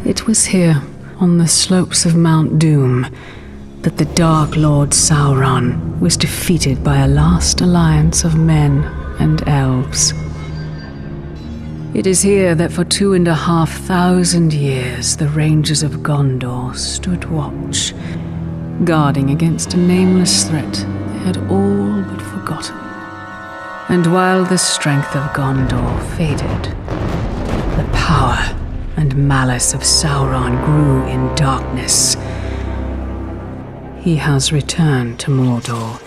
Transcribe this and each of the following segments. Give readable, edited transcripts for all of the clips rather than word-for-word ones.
It was here, on the slopes of Mount Doom, that the Dark Lord Sauron was defeated by a last alliance of men and elves. It is here that for 2,500 years the Rangers of Gondor stood watch, guarding against a nameless threat they had all but forgotten. And while the strength of Gondor faded, the power and malice of Sauron grew in darkness. He has returned to Mordor.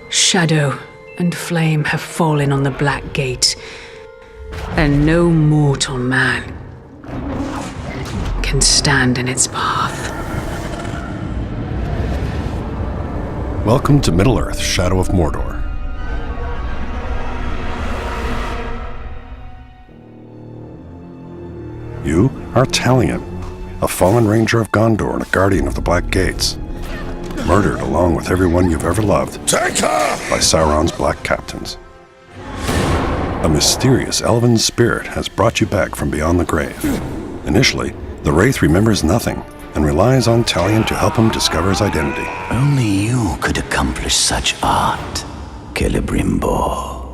Shadow and flame have fallen on the Black Gate, and no mortal man can stand in its path. Welcome to Middle-earth: Shadow of Mordor. You are Talion, a fallen ranger of Gondor and a guardian of the Black Gates, murdered along with everyone you've ever loved by Sauron's black captains. A mysterious elven spirit has brought you back from beyond the grave. Initially, the Wraith remembers nothing and relies on Talion to help him discover his identity. Only you could accomplish such art, Celebrimbor.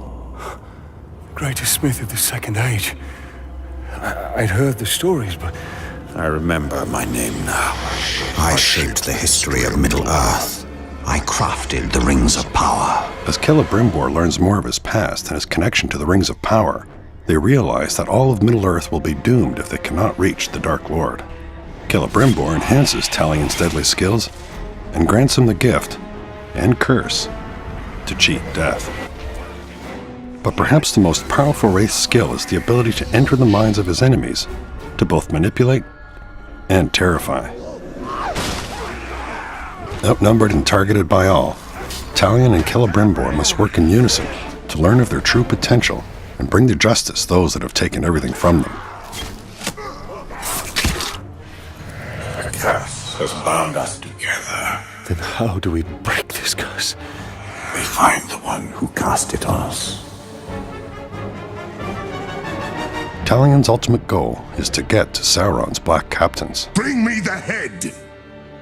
Greatest smith of the Second Age. I'd heard the stories, but I remember my name now. I shaped the history of Middle-earth. I crafted the Rings of Power. As Celebrimbor learns more of his past and his connection to the Rings of Power, they realize that all of Middle-earth will be doomed if they cannot reach the Dark Lord. Celebrimbor enhances Talion's deadly skills and grants him the gift and curse to cheat death. But perhaps the most powerful Wraith skill is the ability to enter the minds of his enemies, to both manipulate and terrify. Outnumbered and targeted by all, Talion and Celebrimbor must work in unison to learn of their true potential and bring to justice those that have taken everything from them. The curse has bound us together. then how do we break this curse? We find the one who cast it on us. Talion's ultimate goal is to get to Sauron's black captains. Bring me the head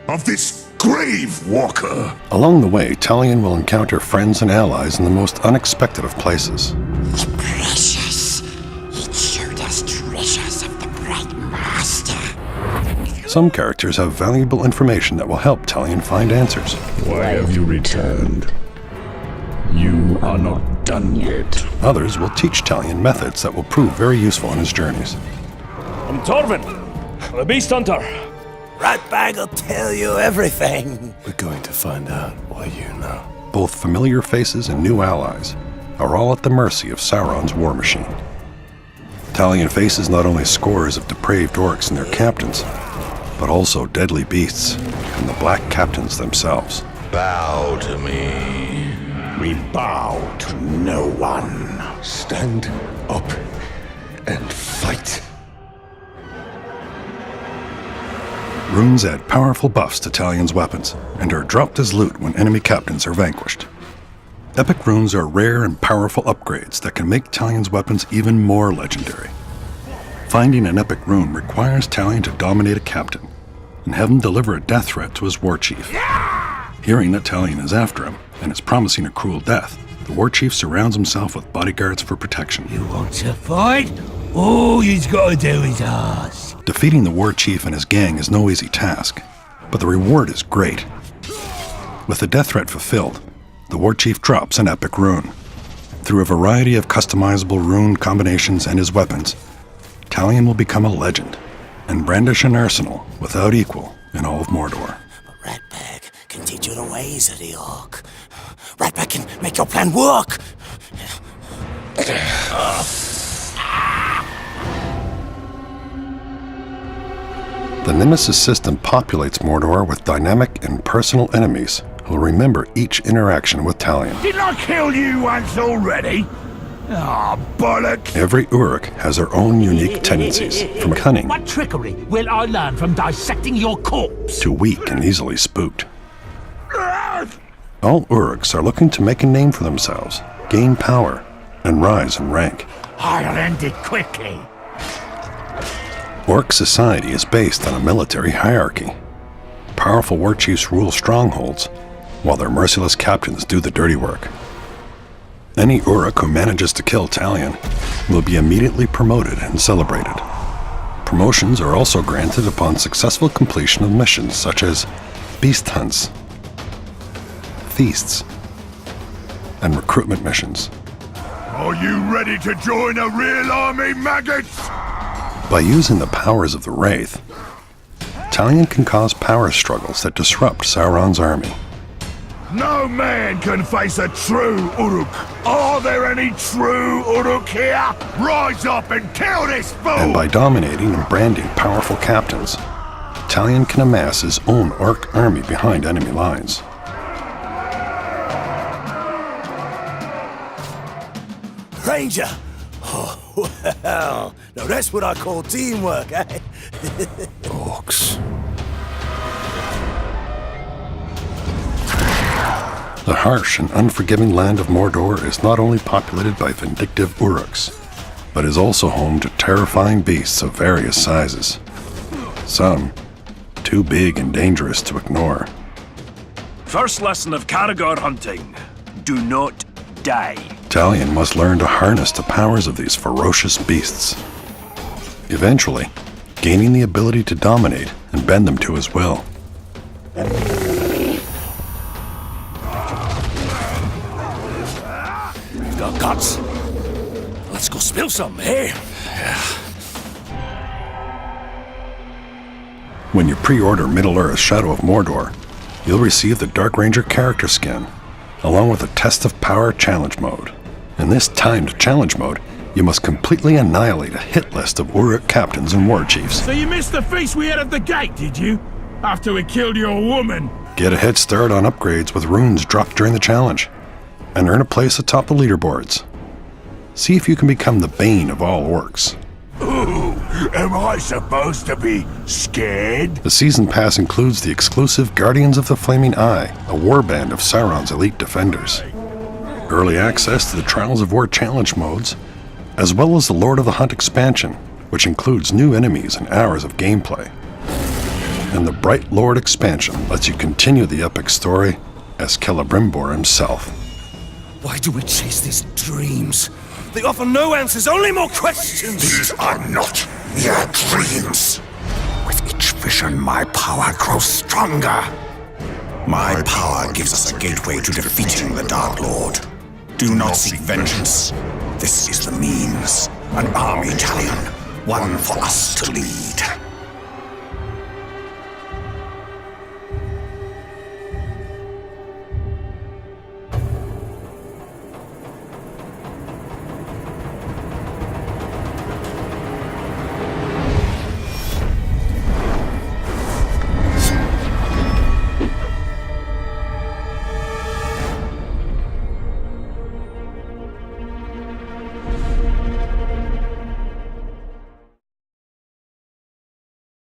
of this grave walker. Along the way, Talion will encounter friends and allies in the most unexpected of places. Precious. It showed us treasures of the Bright Master. Some characters have valuable information that will help Talion find answers. Why have you returned? You are not done yet. Others will teach Talion methods that will prove very useful in his journeys. I'm Torvin, the Beast Hunter. Ratbag will tell you everything. We're going to find out why you know. Both familiar faces and new allies are all at the mercy of Sauron's war machine. Talion faces not only scores of depraved orcs and their captains, but also deadly beasts and the black captains themselves. Bow to me. We bow to no one. Stand up and fight. Runes add powerful buffs to Talion's weapons and are dropped as loot when enemy captains are vanquished. Epic runes are rare and powerful upgrades that can make Talion's weapons even more legendary. Finding an epic rune requires Talion to dominate a captain and have him deliver a death threat to his war chief. Hearing that Talion is after him and is promising a cruel death, the war chief surrounds himself with bodyguards for protection. You want to fight? All he's got to do is ask. Defeating the war chief and his gang is no easy task, but the reward is great. With the death threat fulfilled, the war chief drops an epic rune. Through a variety of customizable rune combinations and his weapons, Talion will become a legend and brandish an arsenal without equal in all of Mordor. But Ratbag can teach you the ways of the orc. Ratbag can make your plan work. The Nemesis system populates Mordor with dynamic and personal enemies who will remember each interaction with Talion. Didn't I kill you once already? Ah, bollocks! Every Uruk has their own unique tendencies, from cunning What trickery will I learn from dissecting your corpse? to weak and easily spooked. All Uruks are looking to make a name for themselves, gain power, and rise in rank. I'll end it quickly. Orc society is based on a military hierarchy. Powerful war chiefs rule strongholds, while their merciless captains do the dirty work. Any Uruk who manages to kill Talion will be immediately promoted and celebrated. Promotions are also granted upon successful completion of missions such as beast hunts, feasts, and recruitment missions. Are you ready to join a real army, maggots? By using the powers of the Wraith, Talion can cause power struggles that disrupt Sauron's army. No man can face a true Uruk. Are there any true Uruk here? Rise up and kill this fool! And by dominating and branding powerful captains, Talion can amass his own orc army behind enemy lines. Ranger! Oh, well, now that's what I call teamwork, eh? Orcs. The harsh and unforgiving land of Mordor is not only populated by vindictive Uruks, but is also home to terrifying beasts of various sizes. Some too big and dangerous to ignore. First lesson of Caragor hunting: do not die. Talion must learn to harness the powers of these ferocious beasts, eventually gaining the ability to dominate and bend them to his will. Got guts. Let's go spill some, eh? When you pre-order Middle-earth Shadow of Mordor, you'll receive the Dark Ranger character skin, along with a Test of Power challenge mode. In this timed challenge mode, you must completely annihilate a hit list of Uruk captains and war chiefs. So you missed the feast we had at the gate, did you? After we killed your woman? Get a head start on upgrades with runes dropped during the challenge, and earn a place atop the leaderboards. See if you can become the bane of all orcs. Ooh, am I supposed to be scared? The season pass includes the exclusive Guardians of the Flaming Eye, a warband of Sauron's elite defenders. Early access to the Trials of War challenge modes, as well as the Lord of the Hunt expansion, which includes new enemies and hours of gameplay. And the Bright Lord expansion lets you continue the epic story as Celebrimbor himself. Why do we chase these dreams? They offer no answers, only more questions! These are not mere dreams. With each vision, my power grows stronger. My power gives us a gateway to defeating the Dark Lord. Do not seek vengeance. This is the means. An army, Talion. One for us to lead.